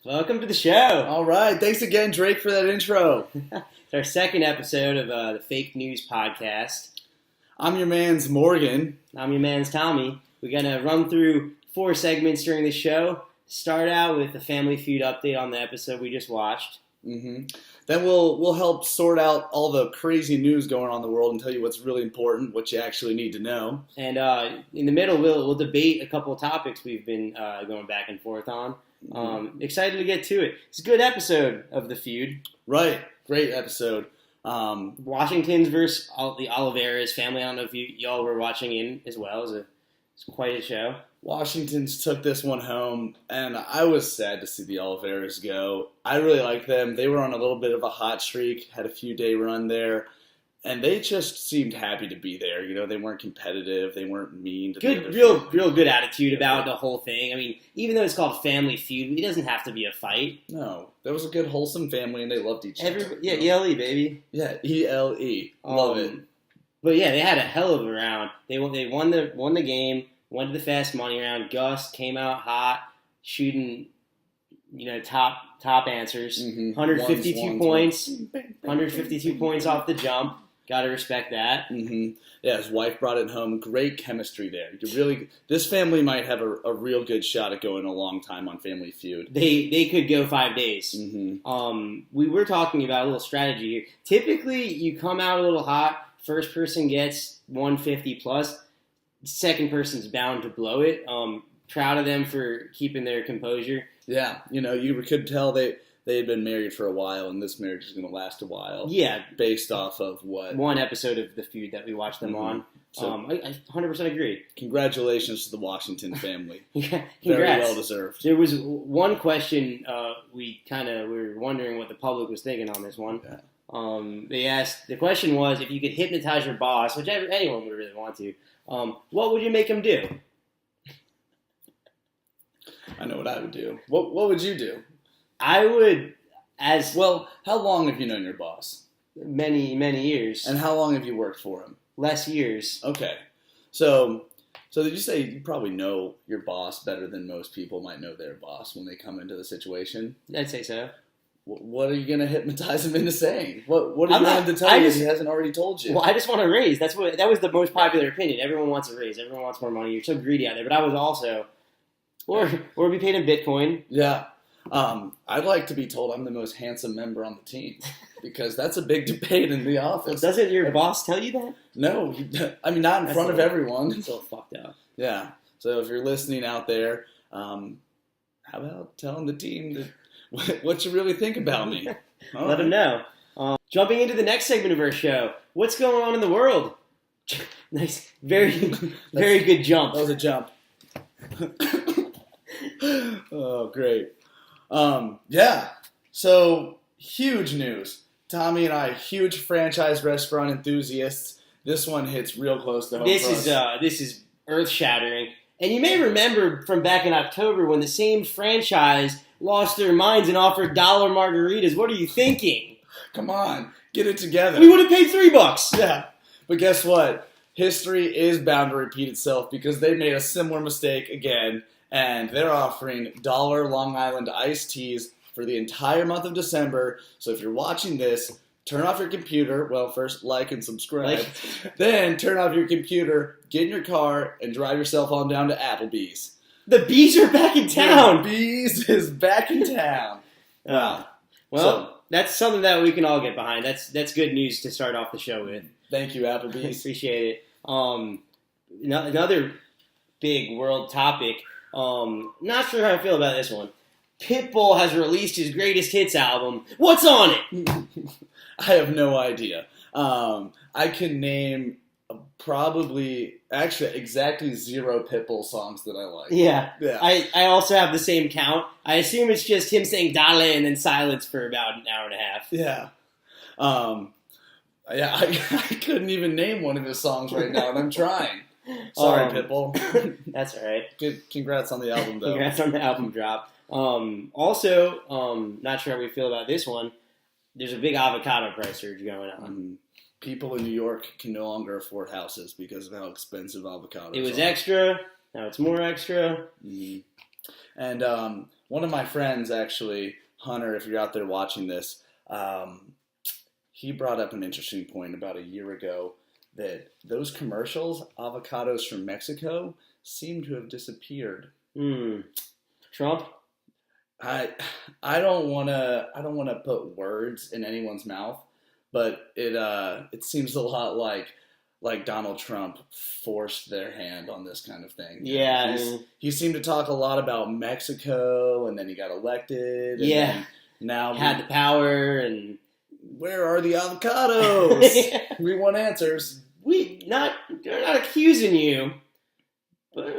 Welcome to the show. All right. Thanks again, Drake, for that intro. It's our second episode of the Fake Newz podcast. I'm your man's Morgan. I'm your man's Tommy. We're going to run through 4 segments during the show. Start out with a Family Feud update on the episode we just watched. Mm-hmm. Then we'll help sort out all the crazy news going on in the world and tell you what's really important, what you actually need to know. And in the middle, we'll debate a couple of topics we've been going back and forth on. Excited to get to it. It's a good episode of the feud. Right. Great episode. Washington's versus the Oliveras family. I don't know if y'all were watching in as well. It's quite a show. Washington's took this one home, and I was sad to see the Oliveras go. I really like them. They were on a little bit of a hot streak, had a few-day run there, and they just seemed happy to be there. You know, they weren't competitive. They weren't mean to good, real good attitude about the whole thing. I mean, even though it's called Family Feud, it doesn't have to be a fight. No, there was a good, wholesome family, and they loved each other. Yeah, ELE, baby. Yeah, ELE. Love it. But yeah, they had a hell of a round. They won the game. Went to the fast money round. Gus came out hot, shooting, top answers. 152 points. 152 points off the jump. Got to respect that. Mm-hmm. Yeah, his wife brought it home. Great chemistry there. This family might have a real good shot at going a long time on Family Feud. They could go 5 days. Mm-hmm. We were talking about a little strategy here. Typically, you come out a little hot. First person gets 150 plus. Second person's bound to blow it. Proud of them for keeping their composure. Yeah, you could tell they had been married for a while, and this marriage is going to last a while. Yeah. Based off of what? One episode of the feud that we watched them on. So, I 100% agree. Congratulations to the Washington family. Yeah, very well deserved. There was one question we were wondering what the public was thinking on this one. Yeah. They asked, the question was, if you could hypnotize your boss, which anyone would really want to, what would you make him do? I know what I would do. What would you do? I would, how long have you known your boss? Many, many years. And how long have you worked for him? Less years. Okay. So did you say you probably know your boss better than most people might know their boss when they come into the situation? I'd say so. What are you going to hypnotize him into saying? What are you going to tell you that he hasn't already told you? Well, I just want a raise. That was the most popular opinion. Everyone wants a raise. Everyone wants more money. You're so greedy out there. But I was also, or be paid in Bitcoin. Yeah. I'd like to be told I'm the most handsome member on the team because that's a big debate in the office. Well, doesn't your boss tell you that? No. I mean, not in front of everyone. It's all fucked up. Yeah. So if you're listening out there, how about telling the team that what you really think about me? Let them know. Jumping into the next segment of our show, what's going on in the world? Nice, very good jump. That was a jump. Oh, great. Yeah. So huge news. Tommy and I, huge franchise restaurant enthusiasts. This one hits real close to home. This is earth shattering, and you may remember from back in October when the same franchise lost their minds and offered dollar margaritas. What are you thinking? Come on, get it together. We would have paid $3. Yeah, but guess what? History is bound to repeat itself because they made a similar mistake again, and they're offering dollar Long Island iced teas for the entire month of December. So if you're watching this, turn off your computer. Well, first like and subscribe. Then turn off your computer, get in your car, and drive yourself on down to Applebee's. The Bees are back in town. The Bees is back in town. Wow. Well, that's something that we can all get behind. That's good news to start off the show with. Thank you, Applebee's. Appreciate it. Another big world topic. Not sure how I feel about this one. Pitbull has released his greatest hits album. What's on it? I have no idea. I can name probably, actually, exactly 0 Pitbull songs that I like. Yeah. I also have the same count. I assume it's just him saying "Dale" and then silence for about an hour and a half. Yeah. I couldn't even name one of his songs right now, and I'm trying. Sorry, Pitbull. That's all right. Good. Congrats on the album, though. Congrats on the album drop. Also, not sure how we feel about this one. there's a big avocado price surge going on. People in New York can no longer afford houses because of how expensive avocados are. It was extra. Now it's more extra. And one of my friends, actually, Hunter, if you're out there watching this, he brought up an interesting point about a year ago that those commercials, avocados from Mexico, seem to have disappeared. Trump? I don't wanna put words in anyone's mouth, but it seems a lot like Donald Trump forced their hand on this kind of thing. Yeah. He seemed to talk a lot about Mexico, and then he got elected. And Yeah. now had the power, and where are the avocados? We want answers. They're not accusing you, but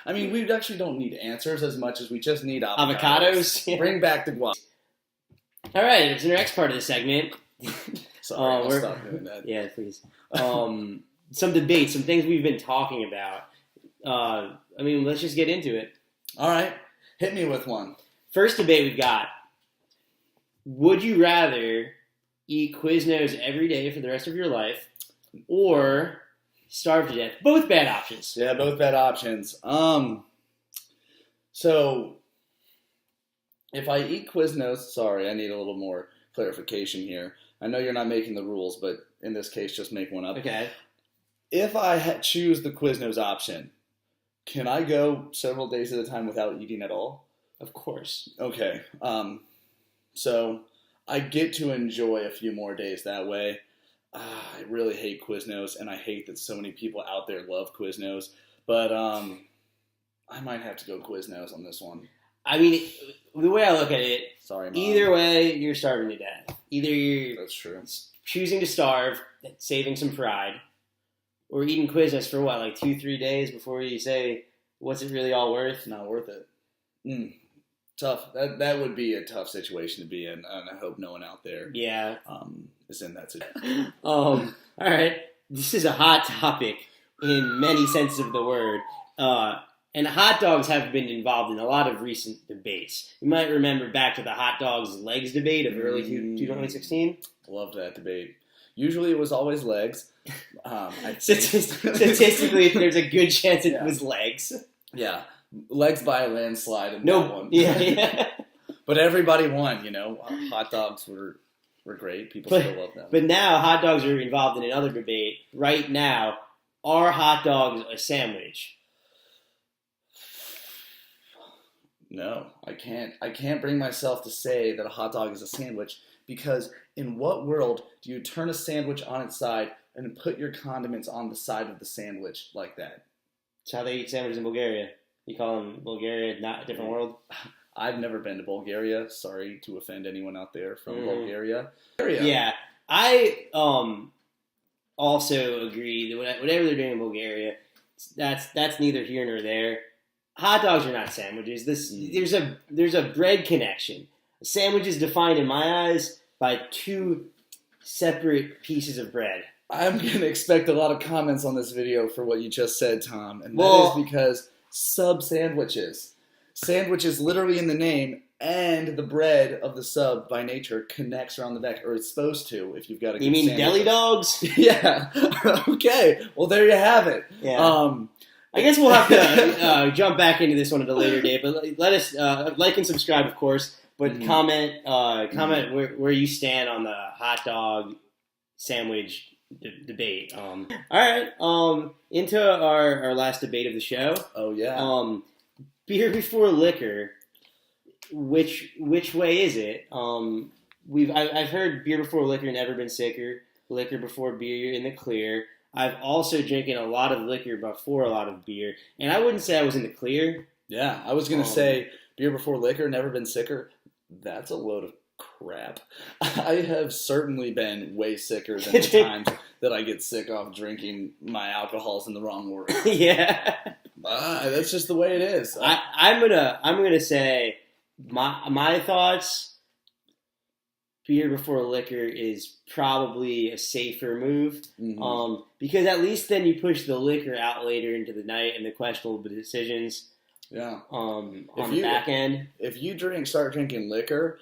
I mean, we actually don't need answers as much as we just need avocados. Bring back the guac. All right, it's the next part of the segment. Sorry, I'll stop doing that. Yeah, please. Some debates, some things we've been talking about. I mean, let's just get into it. All right, hit me with one. First debate we've got. Would you rather eat Quiznos every day for the rest of your life or starve to death? Both bad options. Yeah, both bad options. So if I eat Quiznos, sorry, I need a little more clarification here. I know you're not making the rules, but in this case, just make one up. Okay. If I choose the Quiznos option, can I go several days at a time without eating at all? Of course. Okay. So I get to enjoy a few more days that way. I really hate Quiznos, and I hate that so many people out there love Quiznos. But I might have to go Quiznos on this one. I mean, the way I look at it, sorry, Mom. Either way, you're starving to death. Either you're That's true. choosing to starve, saving some pride, or eating Quiznos for what, like 2-3 days before you say, what's it really all worth? Not worth it. Tough. That would be a tough situation to be in, and I hope no one out there is in that situation. All right. This is a hot topic in many senses of the word. And hot dogs have been involved in a lot of recent debates. You might remember back to the hot dogs legs debate of early 2016. Loved that debate. Usually it was always legs. Statistically, there's a good chance it was legs. Yeah. Legs by a landslide in that one. Yeah. But everybody won, you know. Hot dogs were great. People still love them. But now hot dogs are involved in another debate. Right now, are hot dogs a sandwich? No, I can't. I can't bring myself to say that a hot dog is a sandwich, because in what world do you turn a sandwich on its side and put your condiments on the side of the sandwich like that? It's how they eat sandwiches in Bulgaria. You call them Bulgaria, not a different world? I've never been to Bulgaria. Sorry to offend anyone out there from Bulgaria. Yeah, I also agree that whatever they're doing in Bulgaria, that's neither here nor there. Hot dogs are not sandwiches. There's a bread connection. A sandwich is defined in my eyes by two separate pieces of bread. I'm going to expect a lot of comments on this video for what you just said, Tom. And that is because sub-sandwiches. Sandwiches literally in the name, and the bread of the sub by nature connects around the back, or it's supposed to if you've got a good sandwich. You mean deli dogs? Yeah. Okay. Well, there you have it. Yeah. I guess we'll have to jump back into this one at a later date, but let us like and subscribe, of course. But comment where you stand on the hot dog sandwich debate. All right, into our last debate of the show. Oh yeah. Beer before liquor. Which way is it? I've heard beer before liquor, never been sicker. Liquor before beer, in the clear. I've also drinking a lot of liquor before a lot of beer, and I wouldn't say I was in the clear. Yeah, I was gonna say beer before liquor, never been sicker. That's a load of crap. I have certainly been way sicker than the times that I get sick off drinking my alcohols in the wrong order. Yeah, that's just the way it is. I'm gonna say my thoughts. Beer before liquor is probably a safer move, because at least then you push the liquor out later into the night and the questionable decisions. Yeah. On the back end. If you start drinking liquor,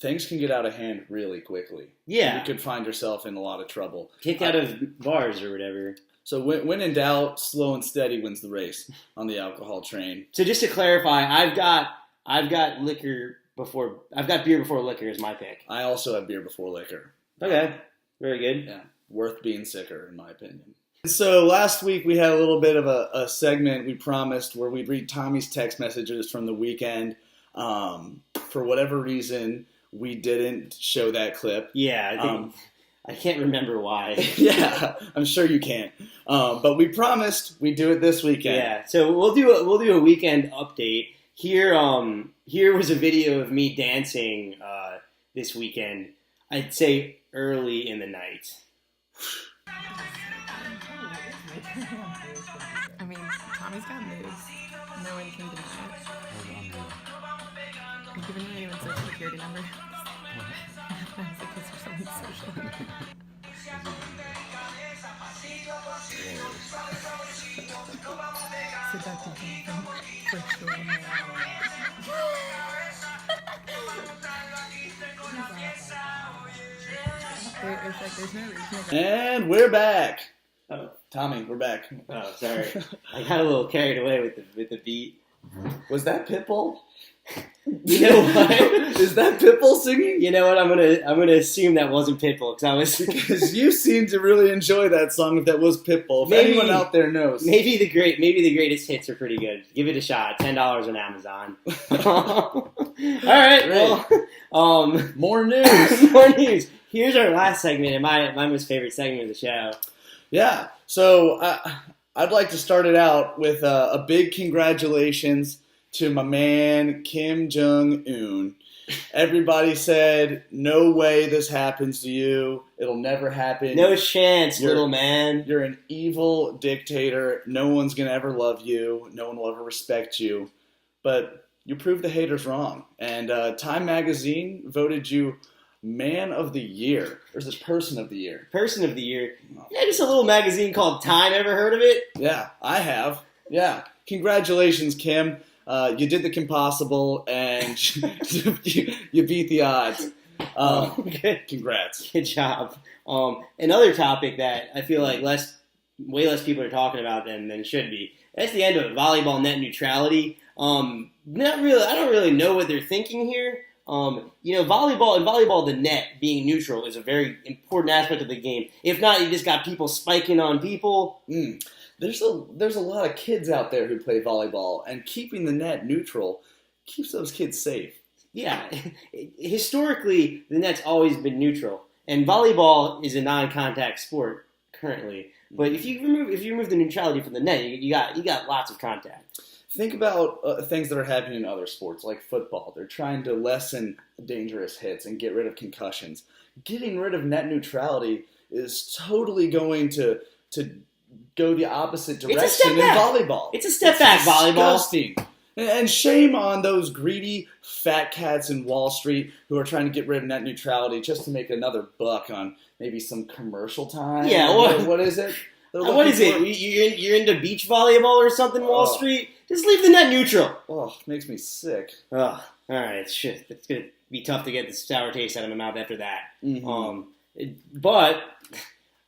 things can get out of hand really quickly. Yeah. You could find yourself in a lot of trouble. Kicked out of bars or whatever. So when in doubt, slow and steady wins the race on the alcohol train. So just to clarify, I've got liquor before. I've got beer before liquor is my pick. I also have beer before liquor. Okay. Very good. Yeah. Worth being sicker, in my opinion. So last week we had a little bit of a segment we promised where we'd read Tommy's text messages from the weekend. For whatever reason, we didn't show that clip. Yeah, I can't remember why. Yeah, I'm sure you can't. But we promised we'd do it this weekend. Yeah, so we'll do a weekend update. Here was a video of me dancing this weekend. I'd say early in the night. I mean, Tommy's got moves. No one can deny it. Are you giving me anyone's social security number? I was like, is there something social? Seductive Jonathan, for sure. There's no reason. And we're back. Oh, Tommy, we're back. oh, sorry. I got a little carried away with the beat. Was that Pitbull? You know what? Is that Pitbull singing? You know what? I'm gonna assume that wasn't Pitbull Because you seem to really enjoy that song. If that was Pitbull, if anyone out there knows, maybe the greatest hits are pretty good. Give it a shot. $10 on Amazon. All right. Well, more news. more news. Here's our last segment, and my most favorite segment of the show. Yeah. So I'd like to start it out with a big congratulations to my man Kim Jong-un. Everybody said, no way this happens to you. It'll never happen. No chance, little man. You're an evil dictator. No one's going to ever love you. No one will ever respect you. But you proved the haters wrong. And Time Magazine voted you Man of the Year. Or is it Person of the Year? Person of the Year. Yeah, just a little magazine called Time. Ever heard of it? Yeah, I have. Yeah. Congratulations, Kim. You did the impossible, and you beat the odds. Congrats. Good job. Another topic that I feel like way less people are talking about than should be. That's the end of it. Volleyball net neutrality. Not really. I don't really know what they're thinking here. Volleyball, the net being neutral is a very important aspect of the game. If not, you just got people spiking on people. There's a lot of kids out there who play volleyball, and keeping the net neutral keeps those kids safe. Yeah, historically the net's always been neutral, and volleyball is a non-contact sport currently. But if you remove the neutrality from the net, you got lots of contact. Think about things that are happening in other sports, like football. They're trying to lessen dangerous hits and get rid of concussions. Getting rid of net neutrality is totally going to go the opposite direction in volleyball. It's a step back, volleyball. Disgusting. And shame on those greedy fat cats in Wall Street who are trying to get rid of net neutrality just to make another buck on maybe some commercial time. Yeah, what is it? What is it? You're into beach volleyball or something, Wall Street? Just leave the net neutral. Oh, makes me sick. Oh, all right, shit. It's gonna be tough to get the sour taste out of my mouth after that. Mm-hmm. But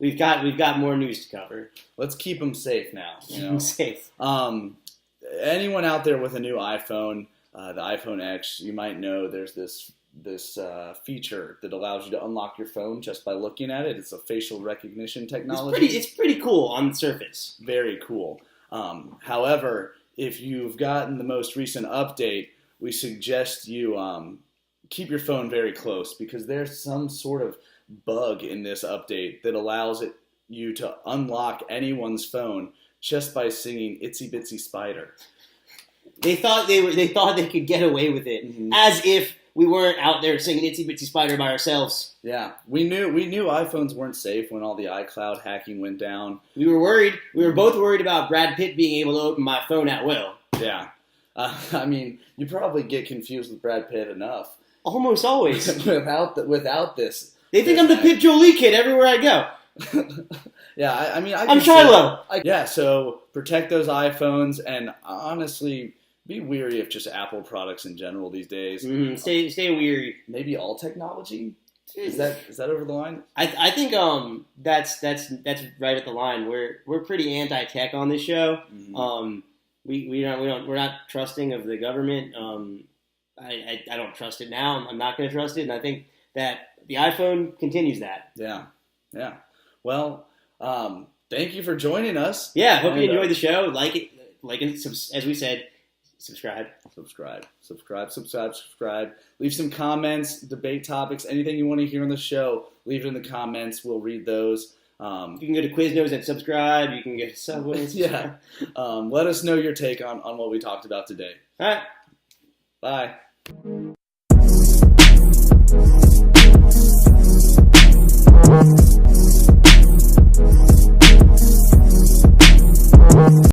we've got more news to cover. Let's keep them safe now. Keep them safe. Anyone out there with a new iPhone, the iPhone X, you might know there's this feature that allows you to unlock your phone just by looking at it. It's a facial recognition technology. It's pretty cool on the surface. Very cool. However, if you've gotten the most recent update, we suggest you keep your phone very close because there's some sort of bug in this update that allows you to unlock anyone's phone just by singing "Itsy Bitsy Spider." They thought they could get away with it, as if we weren't out there singing "Itsy Bitsy Spider" by ourselves. Yeah, we knew iPhones weren't safe when all the iCloud hacking went down. We were worried. We were both worried about Brad Pitt being able to open my phone at will. Yeah, I mean, you probably get confused with Brad Pitt enough. Almost always. without this, they think I'm the Pip Jolie kid everywhere I go. Yeah, I'm Shiloh. Yeah, so protect those iPhones, and honestly, Be weary of just Apple products in general these days. Mm-hmm. Stay weary. Maybe all technology. Is that over the line? I think that's right at the line. We're pretty anti-tech on this show. Mm-hmm. We're not trusting of the government. I don't trust it now. I'm not going to trust it, and I think that the iPhone continues that. Yeah. Well, thank you for joining us. Yeah, hope you enjoyed the show. Like it, as we said, subscribe. Leave some comments, debate topics, anything you want to hear on the show. Leave it in the comments. We'll read those. You can go to Quiznos and subscribe. You can go to Subway and subscribe. Yeah. Let us know your take on what we talked about today. All right. Bye.